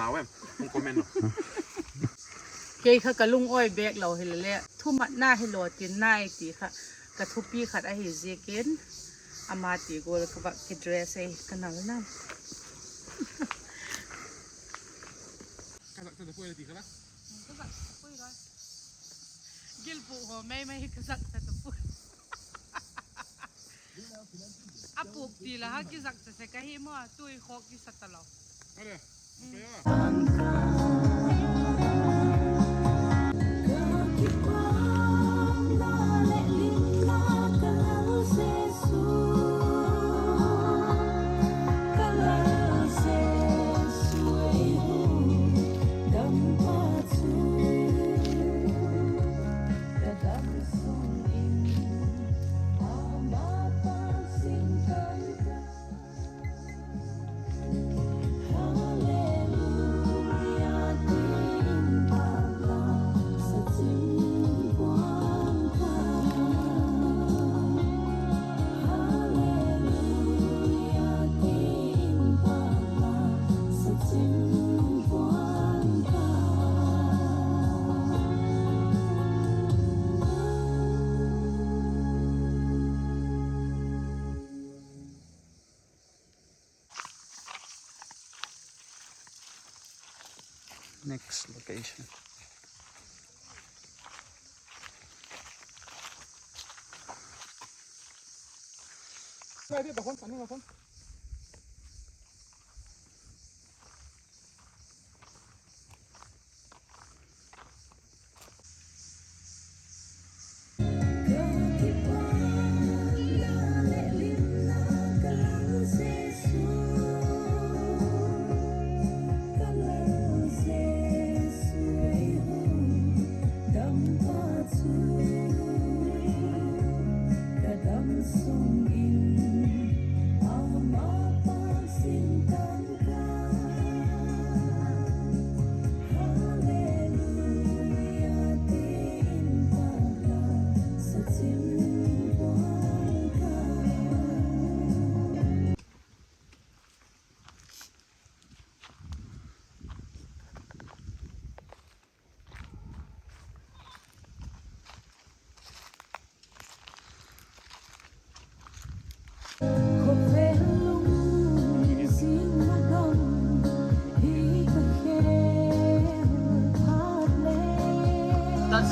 หนาวเว้ยผมคอมเมนต์เกยเขากะลุงอ้อยแบกเราเห็นแล้วทุ่มหน้าให้หลอดกินหน้าไอ้ตีค่ะกระทุบปีขัดไอ้เหี้ยเกนอามาตีกูแล้วก็บักกิดเดรสไอ้กันนั่นนั่นจะพูดอะไรตีกันละก็สักปุ้ยร้อยกิลปูหัวไม่ก็สักแต่ปุ้ยอาปูตีละฮะกิสักแต่se kahi mo tuoi khok ki satalawอะไรไปอ่ะNext location. Này đi, bà con, bà con.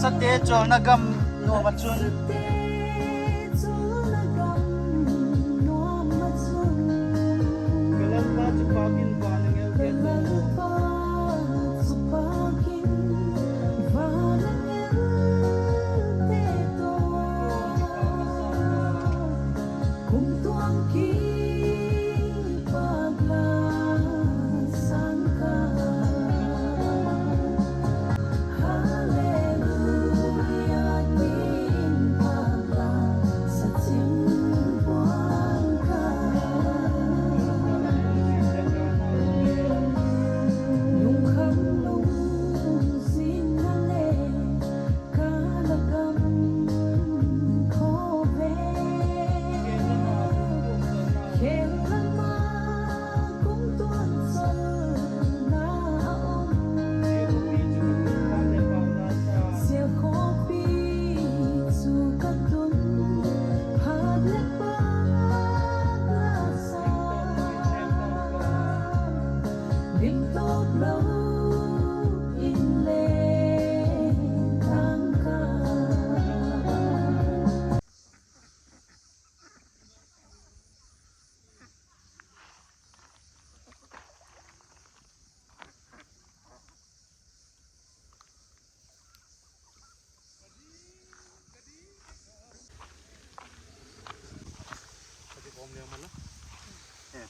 Sa techo nagam no matsun. Kalan pa chupakin pa nangel keto.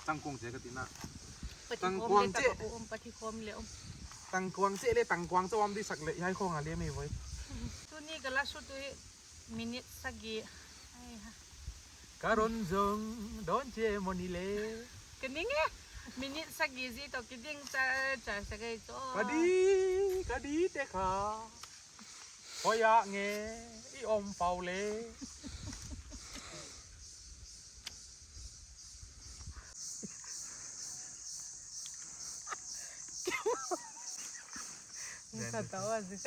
Tangkuang saya ketina. Tangkuang cek. Patikom leo. Tangkuang cek le tangkuang tu am di sak le hai kong ale me boy. Tu ni galas tu minit sagi. Karon zong don che monile. Kening minit sagi zi to kiding cha sagai to. Kadi teka. Hoya nge i om paule. Katawa sih.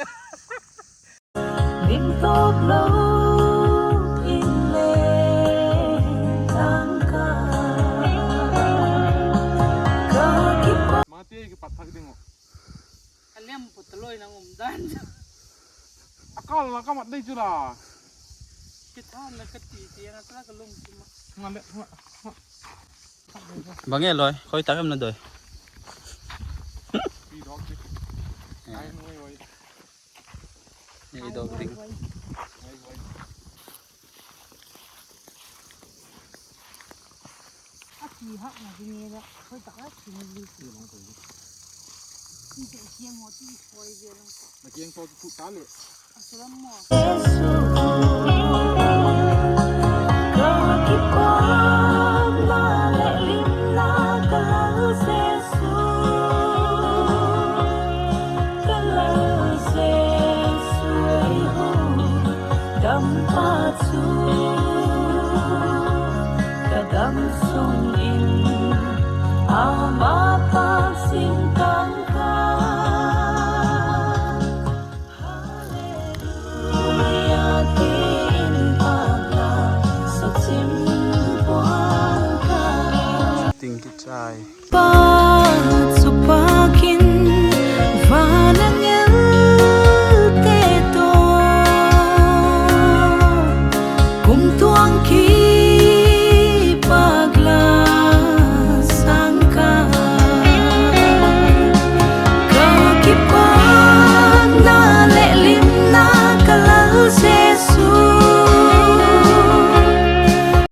Mati ke patak dingo. Alam putuloy ng umdan. Akal na kamat day chula. Kita nakatiti ang atla kalong sima. Ngale. Bangel loy, koy takam na doy. Di dog di. Ay noy oi. Ni dog ding. Ay oi. Aki hak na dinera. Hoy taka sinili si long ko. Hindi siya mo ti hoy bilang ko. Nakieng to tu tali. Asram mo. Keep on